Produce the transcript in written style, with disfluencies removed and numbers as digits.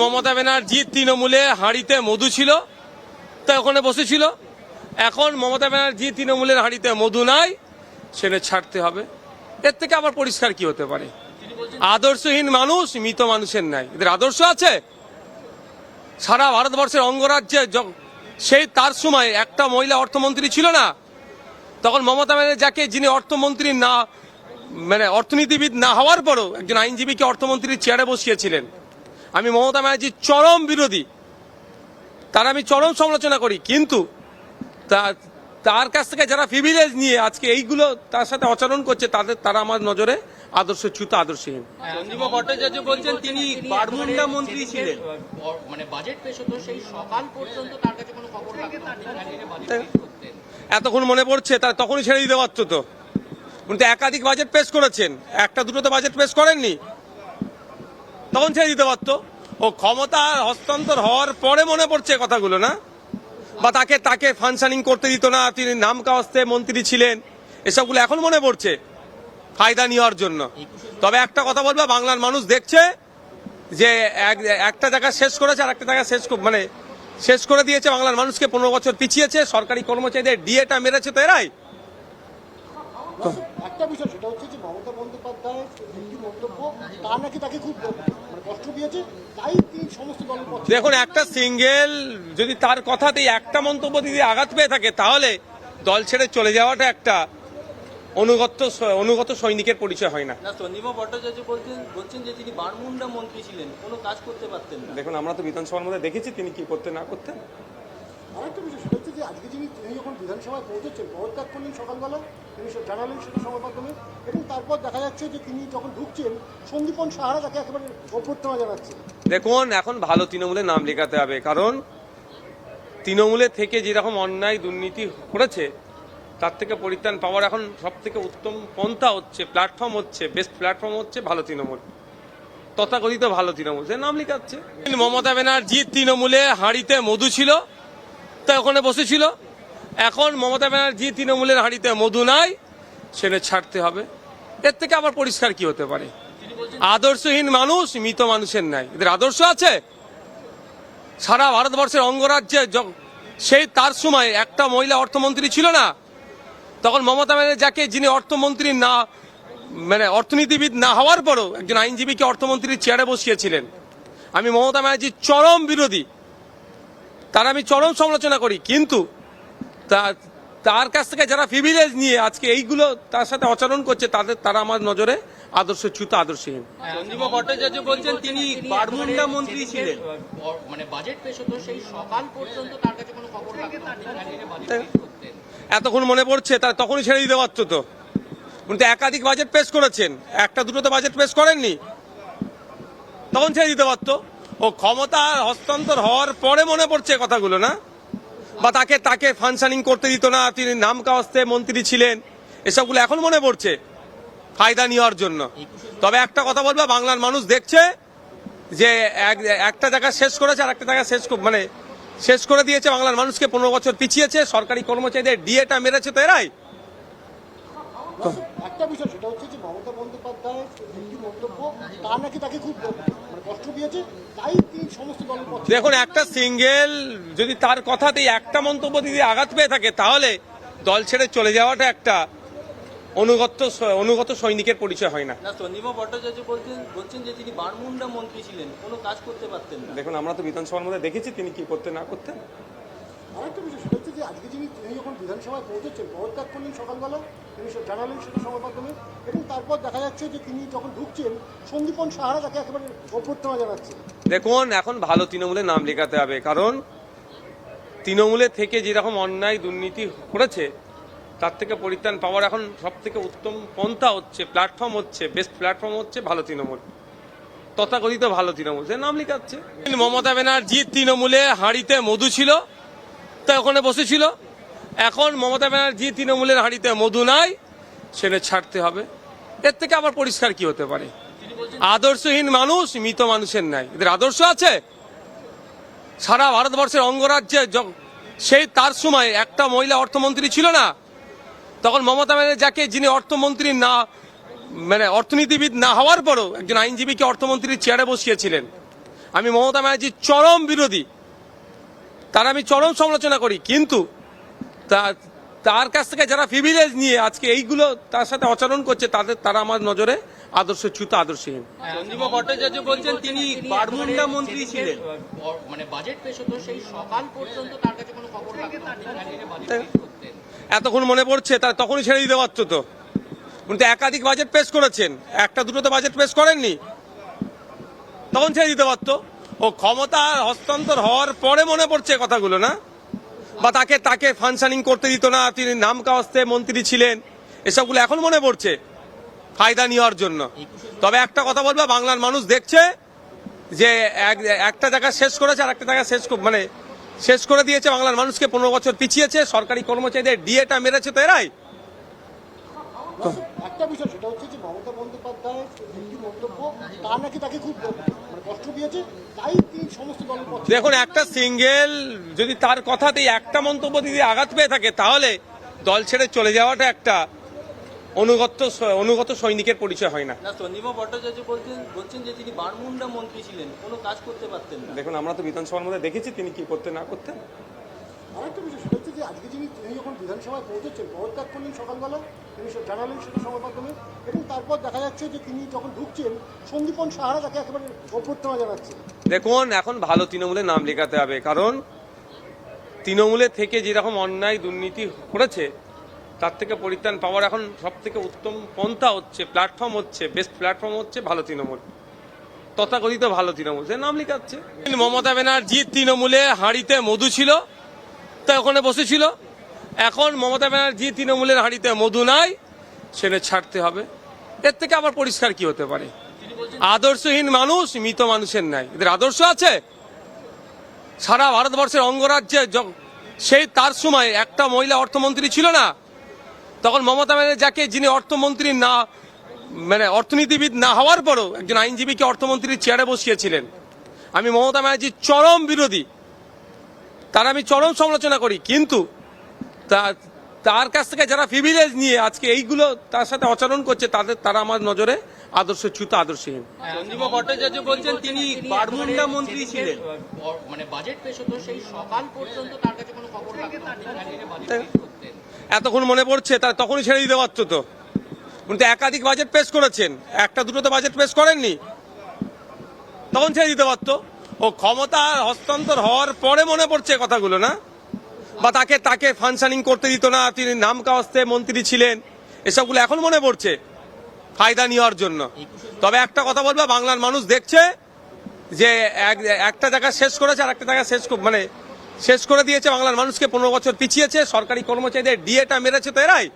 মমতা ব্যানার্জি তৃণমূলে হাঁড়িতে মধু ছিল তাই ওখানে বসেছিল। এখন মমতা ব্যানার্জি তৃণমূলের হাঁড়িতে মধু নাই, সেটা ছাড়তে হবে। এর থেকে আবার পরিষ্কার কি হতে পারে? আদর্শহীন মানুষ মৃত মানুষের নাই। এদের আদর্শ আছে? সারা ভারতবর্ষের অঙ্গরাজ্যে সেই তার সময় একটা মহিলা অর্থমন্ত্রী ছিল না, তখন মমতা ব্যানার্জি যাকে, যিনি অর্থমন্ত্রী না, মানে অর্থনীতিবিদ না হওয়ার পরও একজন আইনজীবীকে অর্থমন্ত্রীর চেয়ারে বসিয়েছিলেন। আমি মমতা ব্যানার্জির চরম বিরোধী, তার আমি চরম সমালোচনা করি, কিন্তু তার কাছ থেকে যারা প্রিভিলেজ নিয়ে আজকে এইগুলো তার সাথে আচরণ করছে, তারা আমার নজরে আদর্শচ্যুত, আদর্শহীন। চন্দ্রিমা ভট্টাচার্য বলছেন তিনি বারমুন্ডা মন্ত্রী ছিলেন, মানে বাজেট পেশ হতো সেই সকাল পর্যন্ত তার কাছে কোনো খবর থাকতো না। এতক্ষণ মনে পড়ছে, তার তখনই ছেড়ে দিতে পারতো তো। কিন্তু একাধিক বাজেট পেশ করেছেন, একটা দুটো তো বাজেট পেশ করেননি, তখন ছেড়ে দিতে পারতো। ও ক্ষমতা হস্তান্তর হওয়ার পরে মনে পড়ছে কথাগুলো, না? বা তাকে ফাংশনিং করতে দিত না, তিনি নাম কাওয়াস্তে মন্ত্রী ছিলেন, এসবগুলো এখন মনে পড়ছে ফায়দা নেওয়ার জন্য। তবে একটা কথা বলবো, বাংলার মানুষ দেখছে যে একটা জায়গা শেষ করেছে আর একটা জায়গা শেষ করে দিয়েছে। বাংলার মানুষকে 15 বছর পিছিয়েছে, সরকারি কর্মচারীদের ডিএটা মেরেছে তো এরাই। একটা বিষয় সেটা হচ্ছে যে মমতা বন্দ্যোপাধ্যায় একটি মন্তব্য তার নাকি তাকে খুব কষ্ট দিয়েছে, তাই তিনি সমস্ত দলের পক্ষে। দেখুন, একটা সিঙ্গেল যদি তার কথাতেই একটা মন্তব্য যদি আঘাত পেয়ে থাকে, তাহলে দল ছেড়ে চলে যাওয়াটা একটা অনুগত সৈনিকের পরিচয় হয় না। চন্দ্রিমা ভট্টাচার্য বলছেন যে তিনি বারমুন্ডা মন্ত্রী ছিলেন, কোনো কাজ করতে পারতেন না। দেখুন, আমরা তো বিধানসভার মধ্যে দেখেছি তিনি কি করতে না করতেন। আরেকটা বিষয় সেটা হচ্ছে যে আজকে তিনি যখন বিধানসভায় পৌঁছেছেন, পদত্যাগ করলেন সকালবেলা, তিনি জানালেন সেটা সংবাদ মাধ্যমে, এবং তারপর দেখা যাচ্ছে যে তিনি যখন ঢুকছেন সন্দীপন সাহারা তাকে একেবারে অভ্যর্থনা জানাচ্ছে। দেখুন, এখন ভালো তৃণমূলের নাম লেখাতে হবে, কারণ তৃণমূলে থেকে যেরকম অন্যায় দুর্নীতি করেছে, তার থেকে পরিত্রাণ পাওয়ার এখন সব থেকে উত্তম পন্থা হচ্ছে, প্ল্যাটফর্ম হচ্ছে, বেস্ট প্ল্যাটফর্ম হচ্ছে ভালো তৃণমূল, তথাকথিত ভালো তৃণমূল, সে নাম লেখাচ্ছে। মমতা ব্যানার্জি তৃণমূলে হাঁড়িতে মধু ছিল তাই ওখানে বসেছিল। এখন মমতা ব্যানার্জি তৃণমূলের হাঁড়িতে মধু নাই, সেটা ছাড়তে হবে। এর থেকে আবার পরিষ্কার কি হতে পারে? আদর্শহীন মানুষ মৃত মানুষের নাই। এদের আদর্শ আছে? সারা ভারতবর্ষের অঙ্গরাজ্যে সেই তার সময় একটা মহিলা অর্থমন্ত্রী ছিল না, তখন মমতা ব্যানার্জি যাকে, যিনি অর্থমন্ত্রী না, মানে অর্থনীতিবিদ না হওয়ার পরও একজন আইনজীবীকে অর্থমন্ত্রীর চেয়ারে বসিয়েছিলেন। আমি মমতা ব্যানার্জির চরম বিরোধী, তার আমি চরম সমালোচনা করি, কিন্তু তার কাছ থেকে যারা প্রিভিলেজ নিয়ে আজকে এইগুলো তার সাথে আচরণ করছে, তারা আমার নজরে আদর্শচ্যুত, আদর্শহীন। চন্দ্রিমা ভট্টাচার্য বলছেন তিনি বারমুন্ডা মন্ত্রী ছিলেন, মানে বাজেট পেশ হতো সেই সকাল পর্যন্ত তার কাছে কোনো খবর থাকতো না। এতক্ষণ মনে পড়ছে, তার তখনই ছেড়ে দিতে পারতো তো। কিন্তু একাধিক বাজেট পেশ করেছেন, একটা দুটো তো বাজেট পেশ করেননি, তখন ছেড়ে দিতে পারতো। ও ক্ষমতা হস্তান্তর হওয়ার পরে মনে পড়ছে কথাগুলো, না? বা তাকে ফাংশনিং করতে দিত না, তিনি নাম কাওয়াস্তে মন্ত্রী ছিলেন, এসবগুলো এখন মনে পড়ছে ফায়দা নেওয়ার জন্য। তবে একটা কথা বলবো, বাংলার মানুষ দেখছে যে একটা জায়গা শেষ করেছে আর একটা জায়গা শেষ করে দিয়েছে। বাংলার মানুষকে 15 বছর পিছিয়েছে, সরকারি কর্মচারীদের ডিএটা মেরেছে তো এরাই। একটা বিষয় সেটা হচ্ছে যে মমতা বন্দ্যোপাধ্যায় একটি মন্তব্য তার নাকি তাকে খুব কষ্ট দিয়েছে, তাই তিনি সমস্ত দলের পক্ষে। দেখুন, একটা সিঙ্গেল যদি তার কথাতেই একটা মন্তব্য যদি আঘাত পেয়ে থাকে, তাহলে দল ছেড়ে চলে যাওয়াটা একটা অনুগত সৈনিকের পরিচয় হয় না। চন্দ্রিমা ভট্টাচার্য বলছেন যে তিনি বারমুন্ডা মন্ত্রী ছিলেন, কোনো কাজ করতে পারতেন না। দেখুন, আমরা তো বিধানসভার মধ্যে দেখেছি তিনি কি করতে না করতেন। আরেকটা বিষয় সেটা হচ্ছে যে আজকে তিনি যখন বিধানসভায় পৌঁছেছেন, পদত্যাগ করলেন সকালবেলা, তিনি জানালেন সেটা সংবাদ মাধ্যমে, এবং তারপর দেখা যাচ্ছে যে তিনি যখন ঢুকছেন সন্দীপন সাহারা তাকে একেবারে অভ্যর্থনা জানাচ্ছে। দেখুন, এখন ভালো তৃণমূলের নাম লেখাতে হবে, কারণ তৃণমূলে থেকে যেরকম অন্যায় দুর্নীতি করেছে, তার থেকে পরিত্রাণ পাওয়ার এখন সব থেকে উত্তম পন্থা হচ্ছে, প্ল্যাটফর্ম হচ্ছে, বেস্ট প্ল্যাটফর্ম হচ্ছে ভালো তৃণমূল, তথাকথিত ভালো তৃণমূল, সে নাম লেখাচ্ছে। মমতা ব্যানার্জি তৃণমূলে হাঁড়িতে মধু ছিল তাই ওখানে বসেছিল। এখন মমতা ব্যানার্জি তৃণমূলের হাঁড়িতে মধু নাই, সেটা ছাড়তে হবে। এর থেকে আবার পরিষ্কার কি হতে পারে? আদর্শহীন মানুষ মৃত মানুষের নাই। এদের আদর্শ আছে? সারা ভারতবর্ষের অঙ্গরাজ্যে সেই তার সময় একটা মহিলা অর্থমন্ত্রী ছিল না, তখন মমতা ব্যানার্জি যাকে, যিনি অর্থমন্ত্রী না, মানে অর্থনীতিবিদ না হওয়ার পরও একজন আইনজীবীকে অর্থমন্ত্রীর চেয়ারে বসিয়েছিলেন। আমি মমতা ব্যানার্জির চরম বিরোধী, তার আমি চরম সমালোচনা করি, কিন্তু তার কাছ থেকে যারা প্রিভিলেজ নিয়ে আজকে এইগুলো তার সাথে আচরণ করছে তারা আমার নজরে আদর্শচ্যুত, আদর্শহীন। চন্দ্রিমা ভট্টাচার্য বলছেন তিনি বারমুন্ডা মন্ত্রী ছিলেন, মানে বাজেট পেশ হতো সেই সকাল পর্যন্ত তার কাছে কোনো খবর থাকতো না, তিনি ক্যান্ডিডেট বাজেট পেশ করতেন। এতক্ষণ মনে পড়ছে তার তখনই ছেড়ে দিতে পারতো তো, কিন্তু একাধিক বাজেট পেশ করেছেন, একটা দুটো তো বাজেট পেশ করেননি, তখন ছেড়ে দিতে পারতো। ও ক্ষমতা হস্তান্তর হওয়ার পরে মনে পড়ছে কথাগুলো, না? বা তাকে ফাংশনিং করতে দিত না, তিনি নাম কাওয়াস্তে মন্ত্রী ছিলেন, এসবগুলো এখন মনে পড়ছে ফায়দা নেওয়ার জন্য। তবে একটা কথা বলবো, বাংলার মানুষ দেখছে যে একটা জায়গা শেষ করেছে আর একটা জায়গা শেষ করে দিয়েছে, বাংলার মানুষকে 15 বছর পিছিয়েছে, সরকারি কর্মচারীদের ডিএটা মেরেছে তো এরাই। একটা বিষয় সেটা হচ্ছে যে মমতা বন্দ্যোপাধ্যায় একটি মন্তব্য তার নাকি তাকে খুব কষ্ট দিয়েছে, তাই তিনি সমস্ত দলের পক্ষে। দেখুন, একটা সিঙ্গেল যদি তার কথাতেই একটা মন্তব্য যদি আঘাত পেয়ে থাকে, তাহলে দল ছেড়ে চলে যাওয়াটা একটা অনুগত সৈনিকের পরিচয় হয় না। না, চন্দ্রিমা ভট্টাচার্য বলছেন যে তিনি বারমুন্ডা মন্ত্রী ছিলেন, কোনো কাজ করতে পারতেন না। দেখুন, আমরা তো বিধানসভার মধ্যে দেখেছি তিনি কি করতে না করতেন। আরেকটা বিষয় সেটা হচ্ছে যে আজকে তিনি যখন বিধানসভায় পৌঁছেছেন পদত্যাগ করলেন সকালবেলা, তিনি জানালেন সেটা সংবাদ মাধ্যমে, এবং তারপর দেখা যাচ্ছে যে তিনি যখন ঢুকছেন সন্দীপন সাহারা তাকে একেবারে অভ্যর্থনা জানাচ্ছে। দেখুন, এখন ভালো তৃণমূলে নাম লেখাতে হবে, কারণ তৃণমূলে থেকে যেরকম অন্যায় দুর্নীতি করেছে তার থেকে পরিত্রাণ পাওয়ার এখন সব থেকে উত্তম পন্থা হচ্ছে, প্ল্যাটফর্ম হচ্ছে, বেস্ট প্ল্যাটফর্ম হচ্ছে ভালো তৃণমূল, তথাকথিত ভালো তৃণমূল, সে নাম লেখাচ্ছে। মমতা ব্যানার্জি তৃণমূলে হাঁড়িতে মধু ছিল তাই ওখানে বসেছিল, এখন মমতা ব্যানার্জি তৃণমূলের হাঁড়িতে মধু নাই, সেটা ছাড়তে হবে। এর থেকে আবার পরিষ্কার কি হতে পারে? আদর্শহীন মানুষ মৃত মানুষের নাই, এদের আদর্শ আছে? সারা ভারতবর্ষের অঙ্গরাজ্যে সেই তার সময় একটা মহিলা অর্থমন্ত্রী ছিল না, তখন মমতা ব্যানার্জি যিনি অর্থমন্ত্রী না অর্থনীতিবিদ না হওয়ার পরও একজন আইনজীবীকে অর্থমন্ত্রীর চেয়ারে বসিয়েছিলেন। আমি মমতা ব্যানার্জির চরম বিরোধী, তার আমি চরম সমালোচনা করি, কিন্তু তার কাছ থেকে যারা প্রিভিলেজ নিয়ে আজকে এইগুলো তার সাথে আচরণ করছে তারা আমার নজরে আদর্শচ্যুত, আদর্শহীন। চন্দ্রিমা ভট্টাচার্য বলছেন তিনি বারমুন্ডা মন্ত্রী ছিলেন, মানে বাজেট পেশ হতো সেই সকাল পর্যন্ত তার কাছে কোনো খবর থাকতো না, তিনি ক্যান্ডিডেট বাজেট পেশ করতেন। এতক্ষণ মনে পড়ছে তখনই ছেড়ে দিতে পারতো তো, কিন্তু একাধিক বাজেট পেশ করেছেন, একটা দুটো তো বাজেট পেশ করেননি, তখন ছেড়ে দিতে পারতো। ও ক্ষমতা হস্তান্তর হওয়ার পরে মনে পড়ছে কথাগুলো, না? বা তাকে ফাংশনিং করতে দিত না, তিনি নাম কাওয়াস্তে মন্ত্রী ছিলেন, এসবগুলো এখন মনে পড়ছে ফায়দা নেওয়ার জন্য। তবে একটা কথা বলবো, বাংলার মানুষ দেখছে যে একটা জায়গা শেষ করেছে আর একটা জায়গা শেষ করে দিয়েছে, বাংলার মানুষকে 15 বছর পিছিয়েছে, সরকারি কর্মচারীদের ডিএটা মেরেছে তো এরাই।